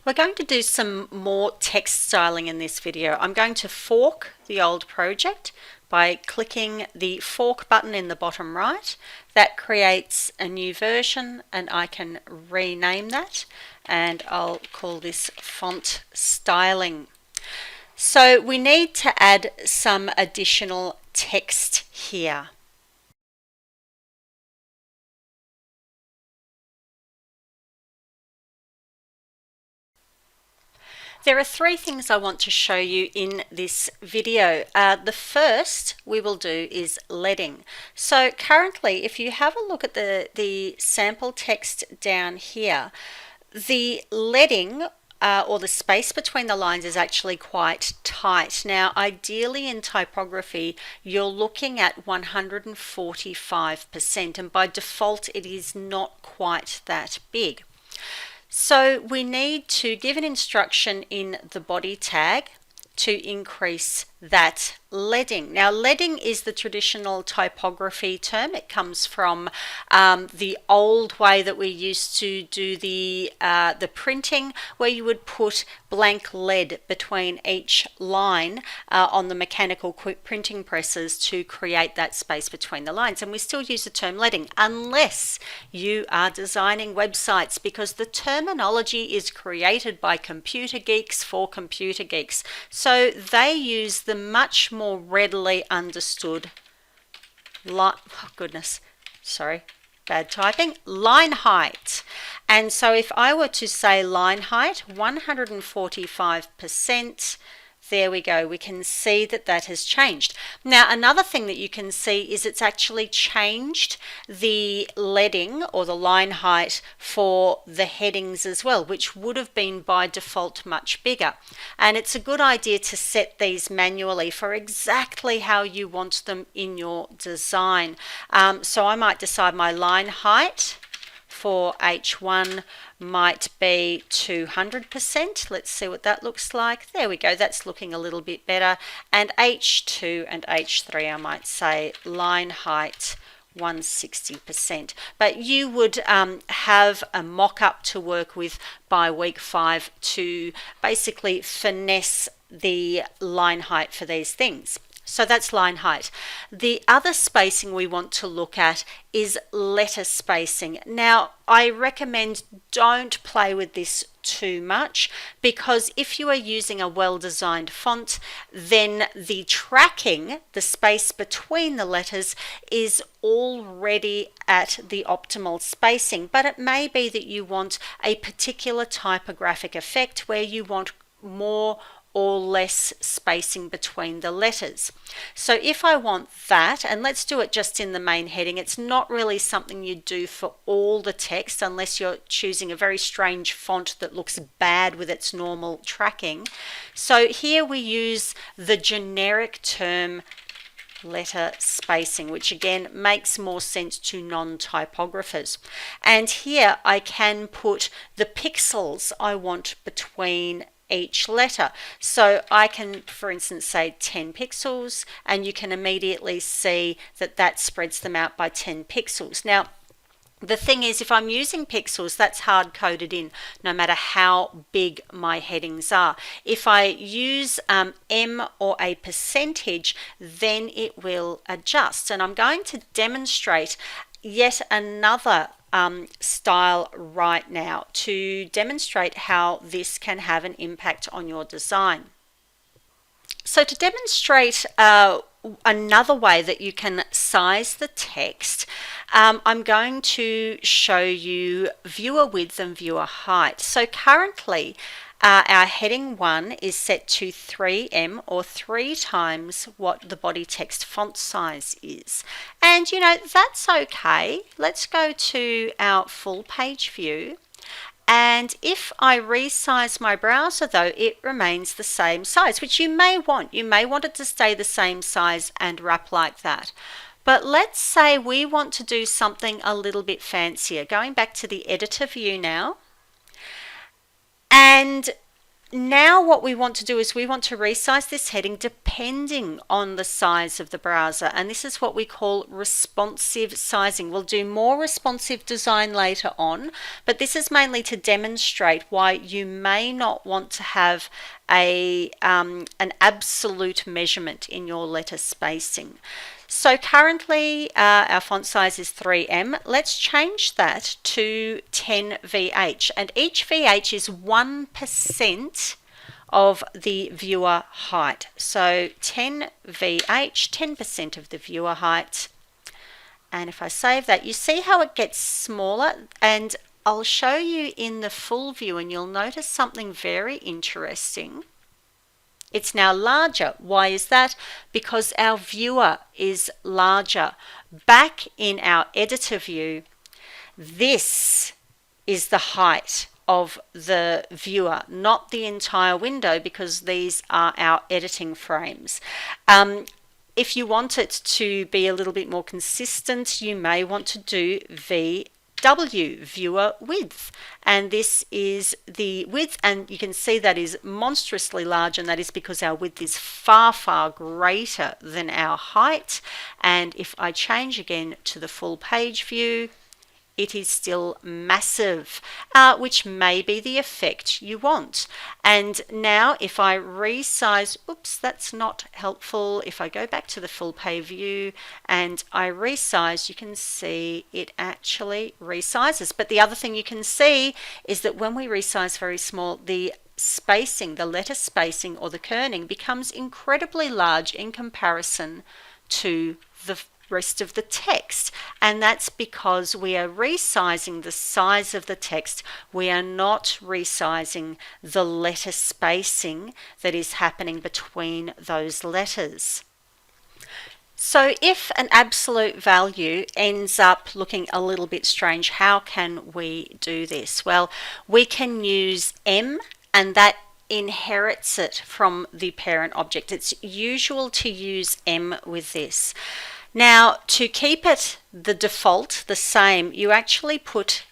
We're going to do some more text styling in this video. I'm going to fork the old project by clicking the fork button in the bottom right. That creates a new version and I can rename that, and I'll call this font styling. So we need to add some additional text here. There are three things I want to show you in this video. The first we will do is leading. So currently, if you have a look at the sample text down here, the leading or the space between the lines is actually quite tight. Now, ideally in typography, you're looking at 145%, and by default, it is not quite that big. So we need to give an instruction in the body tag to increase that leading. Now, leading is the traditional typography term. It comes from the old way that we used to do the printing, where you would put blank lead between each line on the mechanical quick printing presses to create that space between the lines. And we still use the term leading unless you are designing websites, because the terminology is created by computer geeks for computer geeks. So they use the much more readily understood line height. And so if I were to say line height 145%, there we go. We can see that that has changed. Now, another thing that you can see is it's actually changed the leading or the line height for the headings as well, which would have been by default much bigger. And it's a good idea to set these manually for exactly how you want them in your design. So I might decide my line height for H1 might be 200%. Let's see what that looks like. There we go. That's looking a little bit better. And H2 and H3, I might say line height 160%. But you would have a mock-up to work with by week 5 to basically finesse the line height for these things. So that's line height. The other spacing we want to look at is letter spacing. Now, I recommend don't play with this too much, because if you are using a well-designed font, then the tracking, the space between the letters, is already at the optimal spacing. But it may be that you want a particular typographic effect where you want more or less spacing between the letters. So if I want that, and let's do it just in the main heading, it's not really something you do for all the text unless you're choosing a very strange font that looks bad with its normal tracking. So here we use the generic term letter spacing, which again makes more sense to non-typographers. And here I can put the pixels I want between each letter. So I can, for instance, say 10 pixels, and you can immediately see that that spreads them out by 10 pixels. Now, the thing is, if I'm using pixels, that's hard-coded in no matter how big my headings are. If I use M or a percentage, then it will adjust. And I'm going to demonstrate yet another style right now to demonstrate how this can have an impact on your design. So to demonstrate another way that you can size the text, I'm going to show you viewer width and viewer height. So currently our heading 1 is set to 3M, or 3 times what the body text font size is. And you know, that's okay. Let's go to our full page view. And if I resize my browser, though, it remains the same size, which you may want. You may want it to stay the same size and wrap like that. But let's say we want to do something a little bit fancier. Going back to the editor view now. And Now what we want to do is we want to resize this heading depending on the size of the browser, and this is what we call responsive sizing. We'll do more responsive design later on, but this is mainly to demonstrate why you may not want to have an absolute measurement in your letter spacing. So currently our font size is 3M. Let's change that to 10 VH, and each VH is 1% of the viewer height. So 10 VH, 10% of the viewer height. And if I save that, you see how it gets smaller, and I'll show you in the full view and you'll notice something very interesting. It's now larger. Why is that? Because our viewer is larger. Back in our editor view, this is the height of the viewer, not the entire window, because these are our editing frames. If you want it to be a little bit more consistent, you may want to do VW, viewer width, and this is the width, and you can see that is monstrously large, and that is because our width is far, far greater than our height. And if I change again to the full page view, it is still massive, which may be the effect you want. And now if I resize, oops, that's not helpful. If I go back to the full page view and I resize, you can see it actually resizes. But the other thing you can see is that when we resize very small, the spacing, the letter spacing or the kerning becomes incredibly large in comparison to the rest of the text, and that's because we are resizing the size of the text. We are not resizing the letter spacing that is happening between those letters. So if an absolute value ends up looking a little bit strange, how can we do this? Well, we can use M, and that inherits it from the parent object. It's usual to use M with this. Now, to keep it the default, the same, you actually put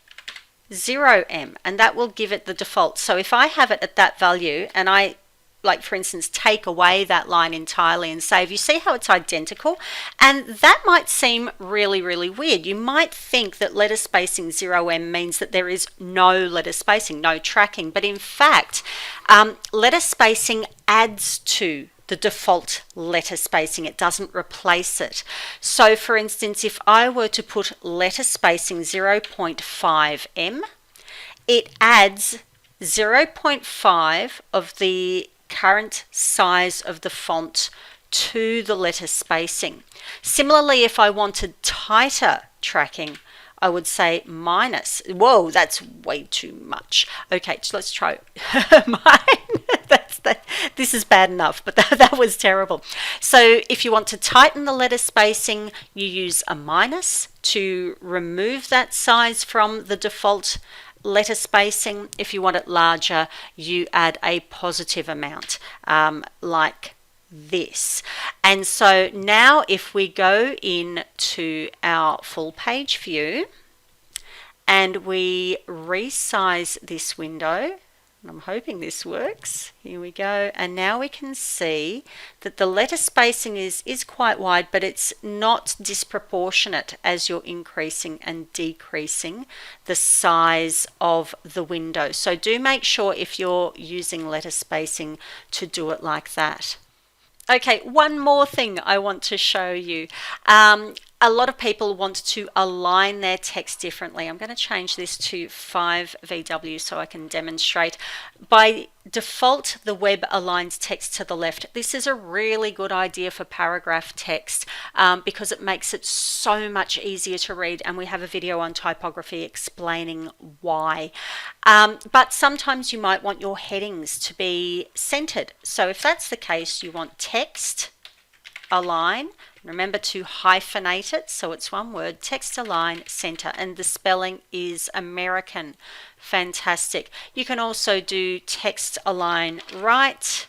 0M, and that will give it the default. So if I have it at that value and I, like for instance, take away that line entirely and save, you see how it's identical? And that might seem really, really weird. You might think that letter spacing 0M means that there is no letter spacing, no tracking, but in fact, letter spacing adds to the default letter spacing. It doesn't replace it. So for instance, if I were to put letter spacing 0.5M, it adds 0.5 of the current size of the font to the letter spacing. Similarly, if I wanted tighter tracking, I would say minus. Whoa, that's way too much. Okay, so let's try mine. This is bad enough, but that was terrible. So if you want to tighten the letter spacing, you use a minus to remove that size from the default letter spacing. If you want it larger, you add a positive amount, like this. And so now if we go into our full page view and we resize this window, and I'm hoping this works. Here we go. And now we can see that the letter spacing is quite wide, but it's not disproportionate as you're increasing and decreasing the size of the window. So do make sure if you're using letter spacing to do it like that. Okay, one more thing I want to show you. A lot of people want to align their text differently. I'm going to change this to 5 VW so I can demonstrate. By default, the web aligns text to the left. This is a really good idea for paragraph text because it makes it so much easier to read, and we have a video on typography explaining why. But sometimes you might want your headings to be centered. So if that's the case, you want text align. Remember to hyphenate it so it's one word, text align center, and the spelling is American. Fantastic. You can also do text align right,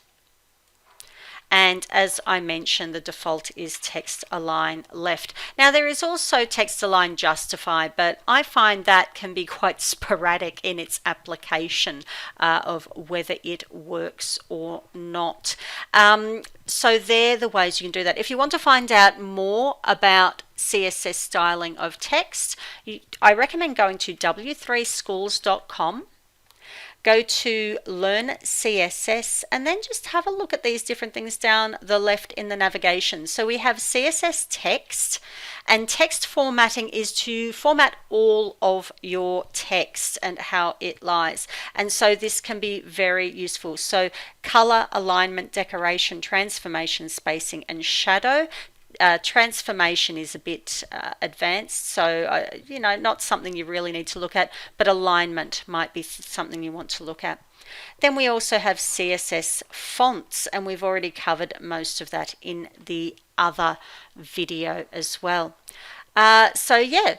And as I mentioned, the default is text align left. Now there is also text align justify, but I find that can be quite sporadic in its application of whether it works or not. So they're the ways you can do that. If you want to find out more about CSS styling of text, I recommend going to w3schools.com. Go to Learn CSS and then just have a look at these different things down the left in the navigation. So we have CSS text, and text formatting is to format all of your text and how it lies. And so this can be very useful. So color, alignment, decoration, transformation, spacing, and shadow. Transformation is a bit advanced, so not something you really need to look at, but alignment might be something you want to look at. Then we also have CSS fonts, and we've already covered most of that in the other video as well. So yeah,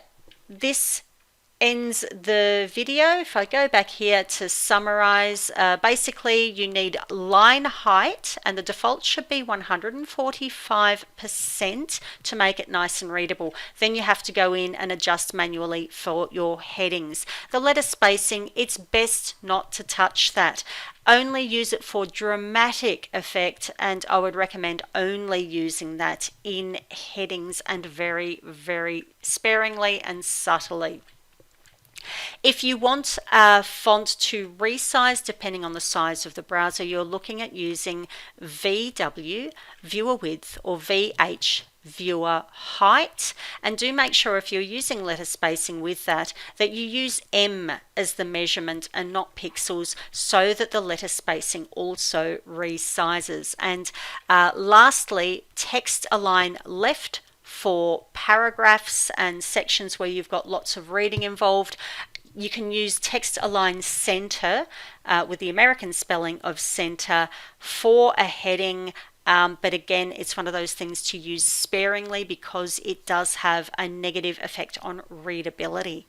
this ends the video. If I go back here to summarize, basically you need line height, and the default should be 145% to make it nice and readable. Then you have to go in and adjust manually for your headings. The letter spacing, it's best not to touch that. Only use it for dramatic effect, and I would recommend only using that in headings, and very, very sparingly and subtly. If you want a font to resize depending on the size of the browser, you're looking at using VW, viewer width, or VH, viewer height. And do make sure if you're using letter spacing with that you use M as the measurement and not pixels, so that the letter spacing also resizes. And lastly, text align left for paragraphs and sections where you've got lots of reading involved. You can use text align center with the American spelling of center for a heading, but again, it's one of those things to use sparingly because it does have a negative effect on readability.